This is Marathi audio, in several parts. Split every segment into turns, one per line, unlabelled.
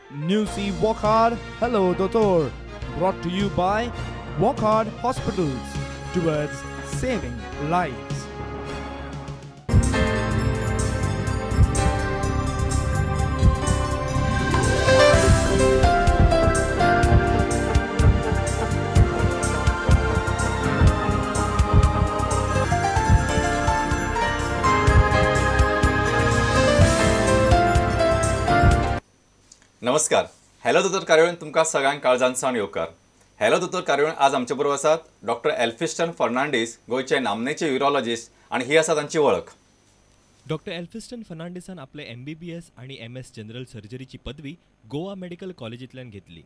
Newsy Walk Hard, Hello Doctor. Brought to you by Walk Hard Hospitals towards saving lives.
नमस्कार. हॅलो दोतोर कार्यावळीन तुमकां सगळ्यांक काळजान सावन येवकार. हॅलो दोतोर कार्यावळीन आज आमचे बरोबर आसात डॉक्टर एल्फिस्टन फर्नांडीस, गोंयचे नामनेचे युरोलॉजिस्ट, आणि ही आसा तांची वळख.
डॉक्टर एल्फिस्टन फर्नांडिसान आपले MBBS आणि MS जनरल सर्जरीची पदवी गोवा मेडिकल कॉलेजींतल्यान घेतली.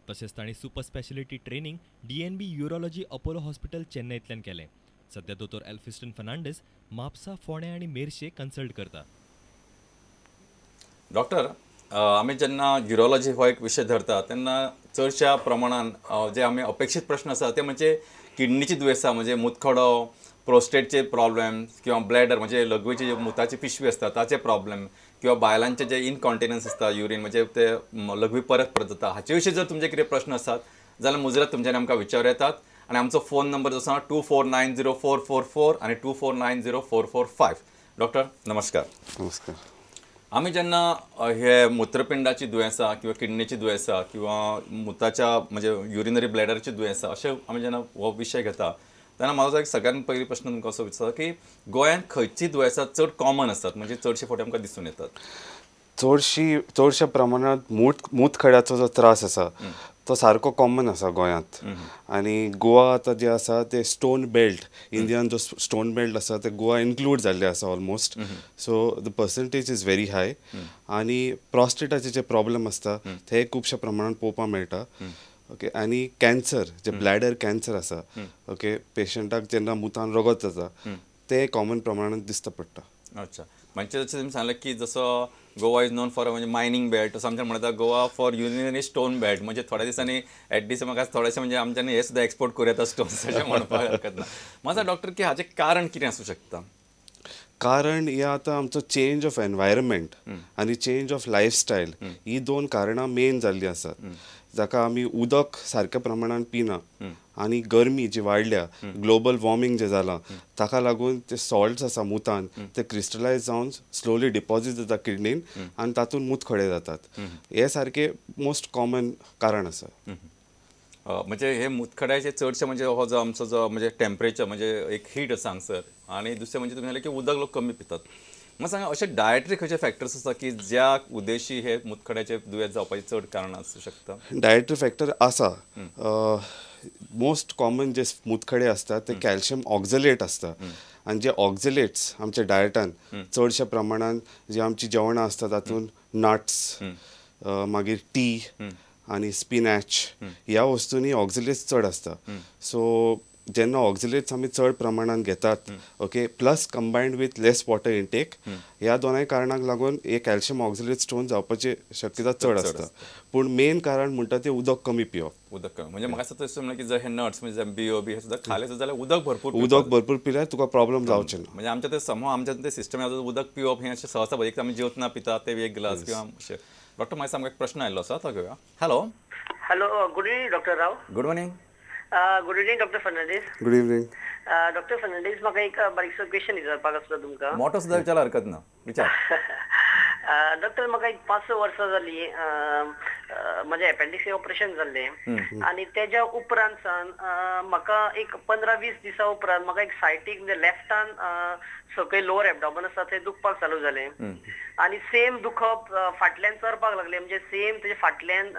तशेंच तांणी super speciality training DNB urology Apollo hospital चेन्नईंतल्यान केलें. सध्या दोतोर एल्फिस्टन फर्नांडीस म्हापसा, फोंडें आनी मेर्शे कन्सल्ट करता.
डॉक्टर, आमी जेन्ना युरोलॉजी हो एक विशय धरता तेन्ना चडशा प्रमाणान जे आमी अपेक्षीत प्रश्न आसा ते म्हणजे किडनीची दुयेंसां, म्हणजे मुतखडो, प्रोस्टेटचे प्रॉब्लेम किंवा ब्लॅडर म्हणजे लघवीची जे मुताची पिशवी आसता ताचे प्रॉब्लेम, किंवा बायलांचे जे इनकॉन्टिनन्स आसता युरीन म्हणजे ते लघवी परत परत जाता, हाचे विशीं जर तुमचे कितें प्रश्न आसात जाल्यार मुजरत तुमच्यानी आमकां विचारूं येतात. आनी आमचो फोन नंबर जो आसा 24904444 आनी 24904445. डॉक्टर नमस्कार.
नमस्कार.
आमी जेन्ना हे मुत्रपिंडाची दुयेंसां किंवा किडनीची दुयेंसां किंवा मुताच्या म्हणजे युरिनरी ब्लॅडरची दुयेंसां अशें आमी जेन्ना हो विशय घेता तेन्ना म्हाजो एक सगळ्यात पयली प्रश्न तुमकां असो विचारता की गोंयांत खंयची दुयेंसां चड कॉमन आसतात, म्हणजे चडशे फावटी आमकां दिसून येतात?
चडशा प्रमाणात मुतखड्याचो जो त्रास आसा तो सारको कॉमन आसा गोंयांत. आनी गोवा आतां जे आसा ते स्टोन बेल्ट, इंडियान जो स्टोन बेल्ट आसा ते गोवा इन्क्लूड जाल्ले आसा almost. So the percentage is very high. आनी प्रोस्टेटाचे जे प्रॉब्लेम आसता ते खुबशा प्रमाणात पळोवपाक मेळटा. ओके. आनी कॅन्सर, जे ब्लॅडर कॅन्सर आसा, ओके, पेशंटाक जेन्ना मुतान रगत जाता ते कॉमन प्रमाणात दिसता पडटा.
अच्छा. म्हणजे जसं तुम्ही सांगलं की जसं गोवा इज नोन फॉर म्हणजे मायनिंग बेल्ट, तसं आमच्या म्हणतात Goa for union stone belt. म्हणजे थोड्या दिसांनी ॲटलिस्ट म्हाका थोडेशे म्हणजे आमच्यानी हे सुद्धा एक्सपोर्ट करूं येता स्टोन्स अशें म्हणपाक हरकत ना. माझा डॉक्टर की हाचें कारण कितें आसूं शकता?
कारण हे आतां आमचो चेंज ऑफ एनवायरमेंट आनी चेंज ऑफ लायफस्टायल ही दोन कारणां मेन जाल्लीं आसात. जाका आमी उदक सारक्या प्रमाणात पिना आनी गरमी जी वाडल्या, ग्लोबल वॉर्मिंग जे जालां ताका लागून ते सॉल्ट्स आसा मुतान ते क्रिस्टलायज जावन स्लोली डिपॉझिट जाता किडनीन आनी तातूंत मुतखडे जातात. हे सारके मोस्ट कॉमन कारण आसा.
म्हणजे हे मुतखड्याचे चडशे म्हणजे हो जो आमचो जो म्हणजे टेम्परेचर म्हणजे एक हीट आसा हांगसर, आनी दुसरें म्हणजे तुमी सांगलें की उदक लोक कमी पितात. म्हाका सांगा अशे डायटरी खंयचे फॅक्टर्स आसा की ज्या उद्देशी हे मुतखड्याचे दुयेंस जावपाची चड कारण आसूं शकता?
डायटरी फॅक्टर आसा. मोस्ट कॉमन जे मुतखडे असतात ते कॅल्शियम ऑक्झलेट असता. आणि जे ऑक्झलेट्स आमच्या डायटान चडशा प्रमाणात जी आमची जेवणां असता तातूंत नट्स, मागीर टी आणि स्पिनॅच ह्या वस्तूंनी ऑक्झलेट्स चड असता. सो जेन्ना ऑक्झलेट्स आमी चड प्रमाणात घेतात, okay, plus combined with less water intake, ह्या दोनाय कारणांक लागून हे कॅल्शियम ऑक्झलेट स्टोन जावपाची शक्यता चड आसता. पूण मेन कारण म्हणटा ते उदक कमी पिवप.
उदक कमी म्हणजे म्हाका तसं म्हणलें की जर हे नट्स म्हणजे बियो बी हे सुद्धा खाले जाल्यार उदक भरपूर
पिल्यार तुका प्रॉब्लेम जावचे ना.
म्हणजे आमच्या ते समूह आमच्या ते सिस्टम उदक पिवप हे अशें सहसा एक आमी जेवतना पिता ते एक ग्लास किंवा अशें. डॉक्टर म्हाका सामको एक प्रश्न आयिल्लो आसा तो घेवया. Hello.
Good evening doctor Rao.
Good morning.
Good evening doctor Fernandes.
Good evening.
Doctor Fernandes, म्हाका एक बारीकसो क्वेश्चन विचारपाक आसलो तुमकां.
मोठो सुद्धा विचारल्यार हरकत ना, विचार.
डॉक्टर, म्हाका एक 5-6 वर्सां जाली म्हजें एपेंडिक्स ऑपरेशन जाल्लें, आनी तेज्या उपरांतसान म्हाका एक 15-20 दिसा उपरांत म्हाका एक सायटीक म्हणजे लेफ्टान सकयल लोअर एबडॉमन आसा थंय दुखपाक चालू जालें. आनी सेम दुखप फाटल्यान चरपाक लागलें, म्हणजे सेम तेजे फाटल्यान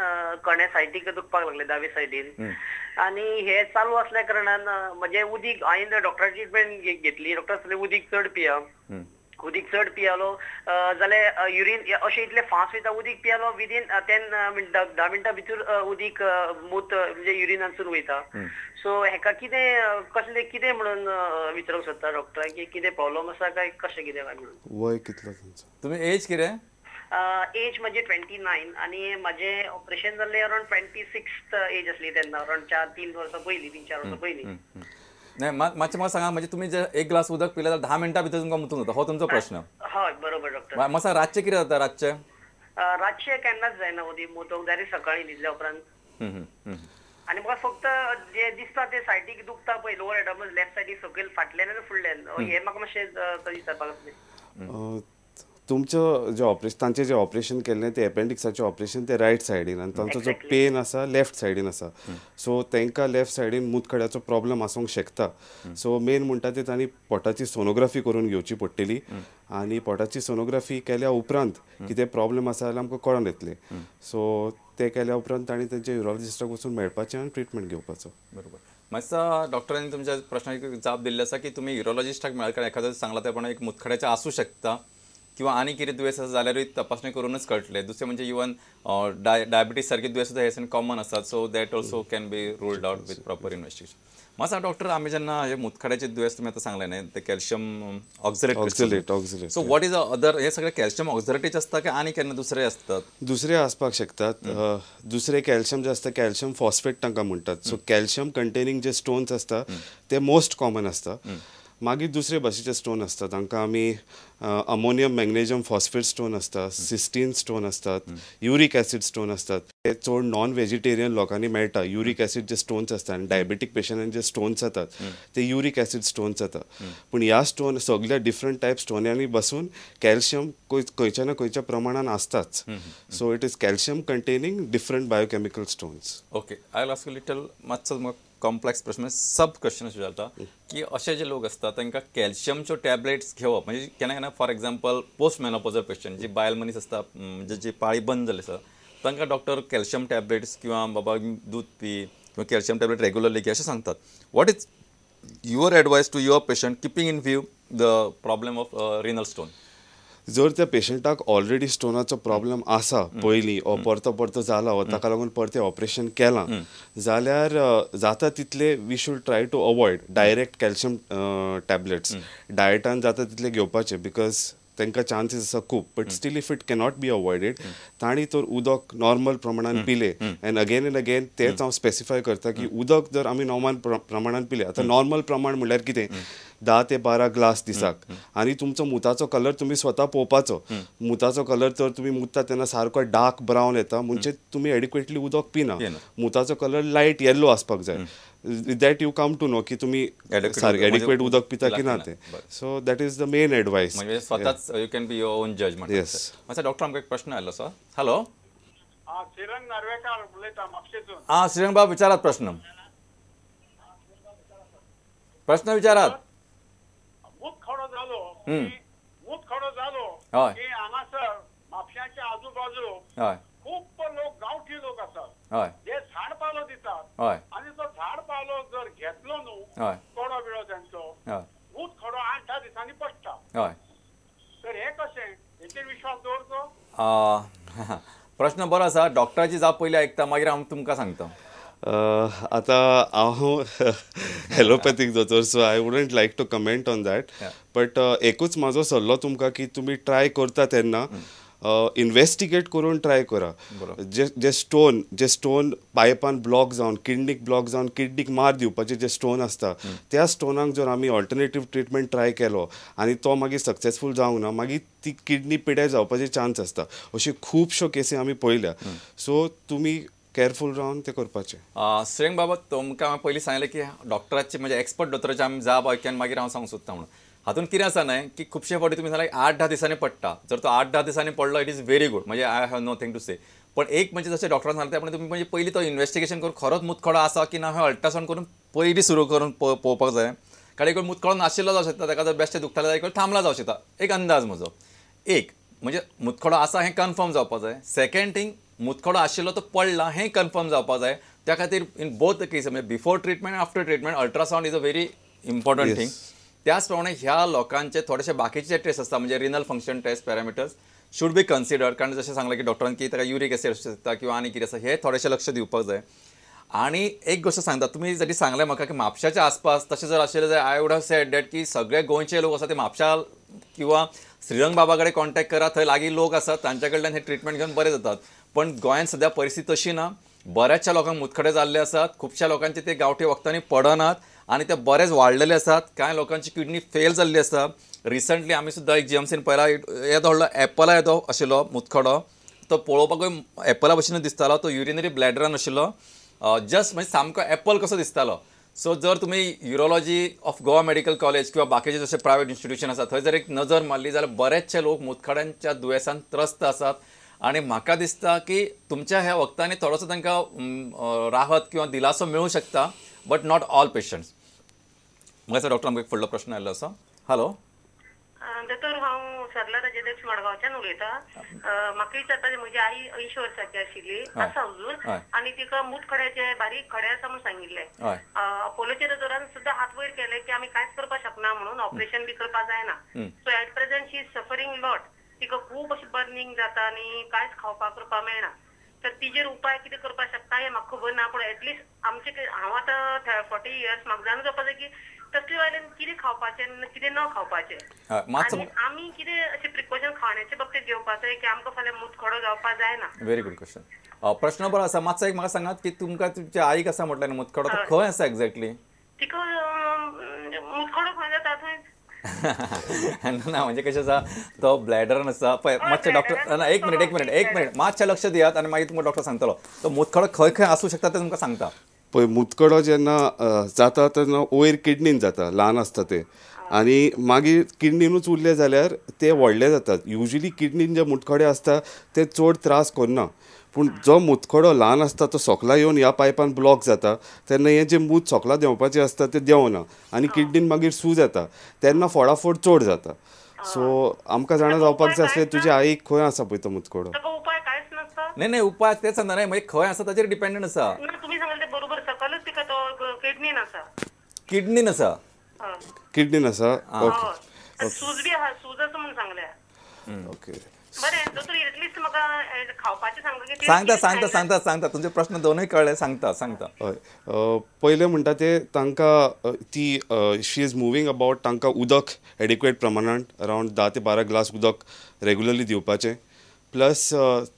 कण्या सायडीक दुखपाक लागलें, दावे सायडीन. आनी हे चालू असल्या कारणान म्हणजे उदीक हांवें डॉक्टराची ट्रिटमेंट घेतली. डॉक्टर सांगलें उदीक चड पिया. उदीक चड पियालो जाल्यार युरीन अशें इतलें फास्ट वयता. उदीक पियालो विदीन 10 मिनटां भितर उदीक मूत म्हणजे युरिनांतसून वयता. सो हेका कितें म्हणून विचारूंक सोदता डॉक्टर, की कितें प्रॉब्लेम आसा काय कशें कितें काय म्हणून?
वय कितलो तुमचो?
तुमी एज कितें?
एज म्हणजे 29 आनी म्हाजें ऑपरेशन जाल्लें अरावंड 26th एज आसली तेन्ना, अरावंड 3 वर्सां पयलीं, 3-4 वर्सां पयलीं.
नाही मातशें म्हाका सांगा, म्हणजे तुम्ही जर एक ग्लास उदक पिल्यार 10 मिनटां भितर तुमकां मुतून जाता, हो तुमचो प्रश्न?
हय बरोबर डॉक्टर.
म्हाका रातचें कितें जाता? रातचें
रातचे केन्नाच जायना उदी मूत वखदारी सकाळी न्हिदल्या उपरांत. आनी म्हाका फक्त जे दिसता ते सायडीक दुखता पळय लोअर एबडॉमिनल लेफ्ट सायडीक सकयल फाटल्यान आनी फुडल्यान हे म्हाका मातशें विचारपाक आसलें.
तुमचं जे तांचें जें ऑपरेशन केल्लें तें एपेंडिक्साचें ऑपरेशन ते रायट सायडीन आनी तांचो जो पेन आसा लेफ्ट सायडीन आसा. सो तांकां लेफ्ट सायडीन मुतखड्याचो प्रॉब्लम आसूंक शकता. सो मेन म्हणटा ते तांणी पोटाची सोनोग्राफी करून घेवची पडटली आनी पोटाची सोनोग्राफी केल्या उपरांत कितें प्रॉब्लम आसा जाल्यार आमकां कळोन येतलें. सो ते केल्या उपरांत तांणी तेंच्या युरोलॉजिस्टाक वचून मेळपाचें आनी ट्रिटमेंट घेवपाचो.
बरोबर. मातसा डॉक्टरांनी तुमच्या प्रश्नाक जाप दिल्ले आसा की तुमी युरोलॉजिस्टाक मेळ्ळे कारण एखादो सांगला ते एक मुतखड्याचें आसूं शकता किंवा आनी कितें दुयेंस आसा जाल्यारूय तपासणी करूनच कळटलें. दुसरें म्हणजे इवन डायबिटीज सारके दुयेंस सुद्दां हे कॉमन आसात. So that also can be ruled out with proper investigation. मातसा डॉक्टर आमी जेन्ना हे मुतखड्याचे दुयेंस तुमी आतां सांगलें न्ही ते calcium oxalate. So what is other हे सगळे कॅल्शियम ऑक्झलेटीच आसता की आनी केन्ना दुसरे आसतात?
दुसरे आसपाक शकतात. दुसरे कॅल्शियम जे आसता कॅल्शियम फॉस्फेट तांकां म्हणटात. सो कॅल्शियम कंटेनिंग जे स्टोन्स आसता ते मोस्ट कॉमन आसता. मागीर दुसरे भाशेचे स्टोन आसतात तांकां आमी अमोनियम मॅग्नेशियम फॉस्फेट स्टोन आसता, सिस्टीन स्टोन असतात, युरिक ॲसिड स्टोन असतात. हे चड नॉन व्हेजिटेरियन लोकांनी मेळटा. युरिक ॲसिड जे स्टोन्स असतात आनी डायबेटीक पेशंटांनी जे स्टोन्स जातात ते युरिक ॲसिड स्टोन्स जातात. पूण ह्या स्टोन सगळ्या डिफरंट टायप स्टोन्यांनी बसून कॅल्शियम खंयच्या ना खंयच्या प्रमाणान आसताच. So it is calcium containing different biochemical stones.
Okay, I will ask you little मातसो कॉम्प्लेक्स प्रश्न सब क्वेश्चन विचारता की असे जे लोक असतात तांकां कॅल्शियमच्यो टॅबलेट्स घेवप म्हणजे केन्ना केन्ना for example post menopausal patient जी बायल मनीस आसता म्हणजे जी पाळी बंद जाली आसा तांकां डॉक्टर कॅल्शियम टॅबलेट्स किंवा बाबा दूध पी किंवा कॅल्शियम टॅबलेट रेग्युलरली घे अशें सांगतात. What is your advice to your patient keeping in view the problem of renal stone?
जर त्या पेशंटाक ऑलरेडी स्टोनाचो प्रॉब्लेम आसा पयलीं ओ परतो परतो जाला वा ताका लागून परतें ऑपरेशन केलां जाल्यार जाता तितले we should try to avoid direct calcium tablets. डायटान जाता तितले घेवपाचे बिकॉज तांकां चान्सीस आसा खूब. But still if it cannot be avoided तांणी तर उदक नॉर्मल प्रमाणान पिले एंड अगेन तेच हांव स्पेसिफाय करता की उदक जर आमी नॉर्मल प्रमाणान पिले आतां नॉर्मल प्रमाण म्हणल्यार कितें 10 ते 12 ग्लास दिसाक आनी तुमचो मुताचो कलर तुमी स्वता पळोवपाचो. मुताचो कलर तर तुमी मुतता तेन्ना सारको डार्क ब्रावन येता म्हणजे तुमी एडिक्वेटली उदक पिना. मुताचो कलर लायट येल्लो आसपाक जाय. With that you come to know की तुमी एडिक्वेट उदक पिता की ना ते. So that is the main advice.
म्हणजे स्वताच you can be your own judgement.
Yes.
अच्छा डॉक्टर आमकां एक प्रश्न आयलो सर. हॅलो.
श्रीरंग नार्वेकार उलयता म्हापशेंसून.
श्रीरंग बाब विचारात प्रश्न विचारात.
मूत खडो जालो की हांगासर म्हापशांच्या आजूबाजू खूब लोक गांवठी लोक आसात जे झाड पालो दितात आनी तो झाड पालो जर घेतलो न्हू थोडो वेळ त्यांचो मूत खडो 8-10 दिसांनी पडटा. तर हे कशें हेचेर विश्वास दवरचो?
प्रश्न बरो आसा. डॉक्टराची जाप पयली आयकता मागीर हांव तुमकां सांगता.
आतां हांव एलोपॅथीक दोतोर so I wouldn't like to comment on that. But एकूच म्हाजो सल्लो तुमकां की तुमी ट्राय करता तेन्ना इन्वेस्टिगेट करून ट्राय करा. जे स्टोन पायपान ब्लॉक जावन किडनीक ब्लॉक जावन किडनीक मार दिवपाचे जे स्टोन आसता त्या स्टोनाक जर आमी ऑल्टरनेटीव ट्रिटमेंट ट्राय केलो आनी तो मागीर सक्सेसफूल जावंक ना मागीर ती किडनी पिड्यार जावपाचे चान्स आसता. अश्यो खुबश्यो केसी आमी पळयल्या. सो तुमी केअरफूल रावन ते करपाचें.
श्रेंग बाबा तुमकां हांवें पयलीं सांगलें की डॉक्टराची म्हणजे एक्सपर्ट दोतोराची आमी जाप ऐक्यान मागीर हांव सांगूंक सोदता म्हणून. हातून कितें आसा न्हय की खुबशे फावटी तुमी सांगले 8-10 दिसांनी पडटा. जर तो 8-10 दिसांनी पडलो इट इज व्हेरी गूड म्हणजे आय हॅव नोथिंग टू से. पण एक म्हणजे जशें डॉक्टरान सांगलें त्याप्रमाणे तुमी म्हणजे पयलीं तो इन्व्हेस्टिगेशन करून खरोच मुतखडो आसा की ना हें अल्ट्रासावंड करून पयलीं सुरू करून पळोवपाक जाय. कारण एक वेळ मुतखडो नाशिल्लो जावं शकता ताका जर बेश्टें दुखतालें जाल्यार एक वेळ थांबला जावं शकता. एक अंदाज म्हजो. एक म्हणजे मुतखडो आसा हें कन्फर्म जावपाक जाय. सेकंड थिंग मुतखडो आशिल्लो तो पडला हें कन्फर्म जावपाक जाय. त्या खातीर इन बोथ द केस म्हणजे before treatment after treatment ultrasound is a very important thing. त्याच प्रमाणे ह्या लोकांचे थोडेशे बाकीचे टेस्ट आसता म्हणजे renal function test parameters should be considered. कारण जशें सांगलें की डॉक्टरान की ताका युरिक एसीड असू शकता किंवा आनी कितें आसा हे थोडेशें लक्ष दिवपाक जाय. आणि एक गोष्ट सांगता तुमी जरी सांगलें म्हाका की म्हापशाच्या आसपास तशें जर आशिल्लें जाल्यार I would have sed that की सगळे गोंयचे लोक आसा ते म्हापशा किंवा श्रीरंग बाबा कडेन कॉन्टॅक्ट करा. थंय लागीं लोक आसात तांच्या कडल्यान हे ट्रिटमेंट घेवन बरे जातात. पण गोंयांत सद्या परिस्थिती तशी ना. बऱ्याचशा लोकांक मुतखडे जाल्ले आसात. खुबश्या लोकांचे ते गांवठी वखदांनी पडनात आनी ते बरेच वाडलेले आसात. कांय लोकांची किडनी फेल जाल्ली आसा. रिसंटली आमी सुद्दां एक जीएमसीन पळयला येदो व्हडलो एपला येदो आशिल्लो मुतखडो तो पळोवपाकूय एपला भशेन दिसतालो तो युरिनरी ब्लॅडरान आशिल्लो जस्ट म्हणजे सामको एपल कसो दिसतालो सो जर तुम्ही urology of Goa medical college किंवा बाकीचे जसे प्रायवेट इन्स्टिट्यूशन आसात थंय जर एक नजर मारली जाल्यार बरेचशे लोक मुतखड्यांच्या दुयेंसान त्रस्त आसात आणि म्हाका दिसता की तुमच्या ह्या वखदांनी थोडोसो तांकां राहत किंवा दिलासो मेळूं शकता बट नॉट ऑल पेशंट्स म्हाका डॉक्टर आमकां एक फुडलो प्रश्न आयिल्लो आसा हॅलो
दोतोर हांव सरला राजेदेश मडगांवच्यान उलयतां म्हाका विचारता म्हजी आई 80 वर्सांची आशिल्ली आसा अजून आनी तिका मुतखड्याचे बारीक खडे आसा म्हणून सांगिल्ले अपोलोच्या दोतोरान सुद्दां हात वयर केले की आमी कांयच करपाक शकना म्हणून ऑपरेशन बी करपाक जायना so at present she is suffering lot तिका खूब अशें बर्निंग जाता आनी कांयच खावपाक करपाक मेळना तर तिजेर उपाय कितें करपाक शकता हें म्हाका खबर ना पूण एटलिस्ट आमचे हांव आतां 40 इयर्स म्हाका जाणून जावपा जाय की तसले वायल्यान कितें खावपाचें कितें न खावपाचें आनी आमी कितें अशें प्रिकॉशन खावण्याचे बाबतींत घेवपाक जाय की आमकां फाल्यां मुतखडो जावपाक जायना
व्हेरी गुड क्वेश्चन प्रश्न बरो आसा मातसो एक म्हाका सांगात की तुमकां तुमच्या आईक आसा म्हटल्यार मुतखडो तो खंय आसा एक्झॅक्टली
तिका मुतखडो खंय जाता थंय
ना म्हणजे कशें आसा तो ब्लॅडरान आसा पळय मातशें डॉक्टर ना एक मिनिट मातशें लक्ष दियात आनी मागीर तुमकां डॉक्टर सांगतलो तो मुतखडो खंय खंय आसूं शकता तें तुमकां सांगता
पळय मुतखडो जेन्ना जाता तेन्ना वयर किडनीन जाता ल्हान आसता ते आनी मागीर किडनीनूच उरले जाल्यार ते व्हडले जातात युजली किडनीन जे मुतखडे आसता ते चड त्रास करना पूण जो मुतखडो ल्हान आसता तो सोकला येवन ह्या पायपान ब्लॉक जाता तेन्ना हें जें मूत सोकला देंवपाचें आसता तें देंवना आनी किडनीन मागीर सूज येता तेन्ना फोडाफोड चड जाता सो आमकां जाणा जावपाक जाय आसलें तुज्या आईक खंय आसा पळय तो मुतखडो
नाही उपाय तेच सांगता न्हय म्हणजे खंय आसा ताचेर डिपेंडंट आसा
तुमी सांगले ते बरोबर सकलच तिका तो किडनीन आसा
किडनीन आसा
ओके सूज बी आहा सूज आसा म्हणून सांगल्या
ओके
बरें दोतोर एटलिस्ट म्हाका खावपाचें सांगता की
सांगता तुमचे प्रश्न दोनूय कळ्ळे सांगता
हय पयलें म्हणटा ते तांकां ती शी इज मुवींग अबावट तांकां उदक एडिक्वेट प्रमाणांत अरावंड 10 ते 12 ग्लास उदक रेगुलरली दिवपाचें प्लस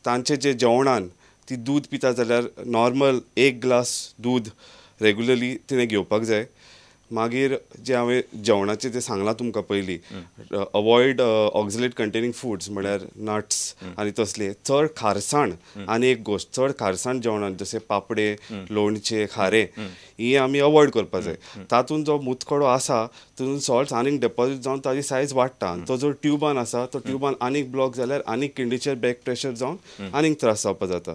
तांचे जे जेवणान ती दूद पिता जाल्यार नॉर्मल 1 ग्लास दूद रेगुलरली तिणें घेवपाक जाय मागीर जे हांवें जेवणाचें तें सांगलां तुमकां पयलीं अवॉयड ऑक्झलेट कंटेनिंग फूड्स म्हळ्यार नट्स आनी तसले चड खारसाण आनी एक गोश्ट चड खारसाण जेवणान जशे पापडे लोणचे खारे ही आमी अवॉयड करपाक जाय तातूंत जो मुतखडो आसा तातूंत सॉल्ट्स आनीक डेपॉझीट जावन ताजी सायज वाडटा आनी तो जो ट्युबान आसा तो ट्युबान आनीक ब्लॉक जाल्यार आनीक किडनीचेर बॅक प्रेशर जावन आनीक त्रास जावपाक जाता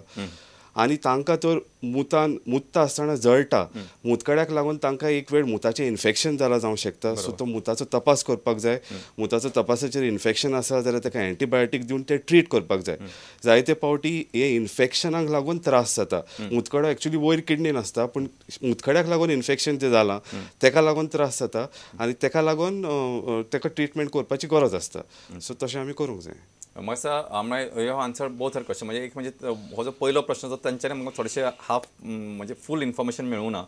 आनी तांकां तर मुतता आसतना जळटा मुतखड्याक लागून तांकां एक वेळ मुताचें इन्फेक्शन जालां जावंक शकता सो तो मुताचो तपास करपाक जाय मुताचो तपासाचेर इन्फेक्शन आसा जाल्यार ताका एंटीबायोटीक दिवन ते ट्रीट करपाक जाय जायते फावटी हे इन्फेक्शनाक लागून त्रास जाता मुतखडो एक्चुली वयर किडनीन आसता पूण मुतखड्याक लागून इन्फेक्शन जें जालां तेका लागून त्रास जाता आनी तेका लागून तेका ट्रिटमेंट करपाची गरज आसता सो तशें आमी करूंक जाय
म्हाका ह्यो आन्सर बोथ आर क्वेश्चन म्हणजे एक म्हणजे हो जो पयलो प्रश्न जो तांच्यानी म्हाका थोडेशे हाफ म्हणजे फूल इन्फॉर्मेशन मेळूं ना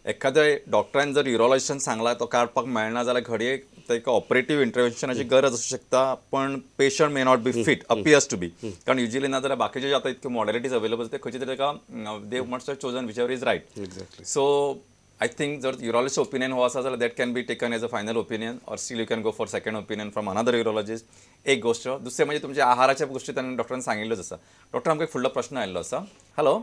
एखाद्या डॉक्टरान जर युरोलॉजिस्टान सांगला तो काडपाक मेळना जाल्यार घडये ताका ऑपरेटिव्ह इंटरव्हेन्शनाची गरज आसूं शकता पण patient may not be fit appears to be कारण युजली ना जाल्यार बाकीचे जे आतां इतके मॉडेलिटीज अवेलेबल ते खंयचे तरी ताका they must have chosen whichever is right
exactly
so I think जर युरोलॉजिस्ट ओपिनियन हो आसा जाल्यार that can be taken as a final opinion or still you can go for second opinion from another urologist एक गोष्ट दुसरें म्हणजे तुमच्या आहाराच्या गोष्टी ताणें डॉक्टरान सांगिल्ल्योच आसा डॉक्टर आमकां एक फुडलो प्रश्न आयिल्लो आसा हॅलो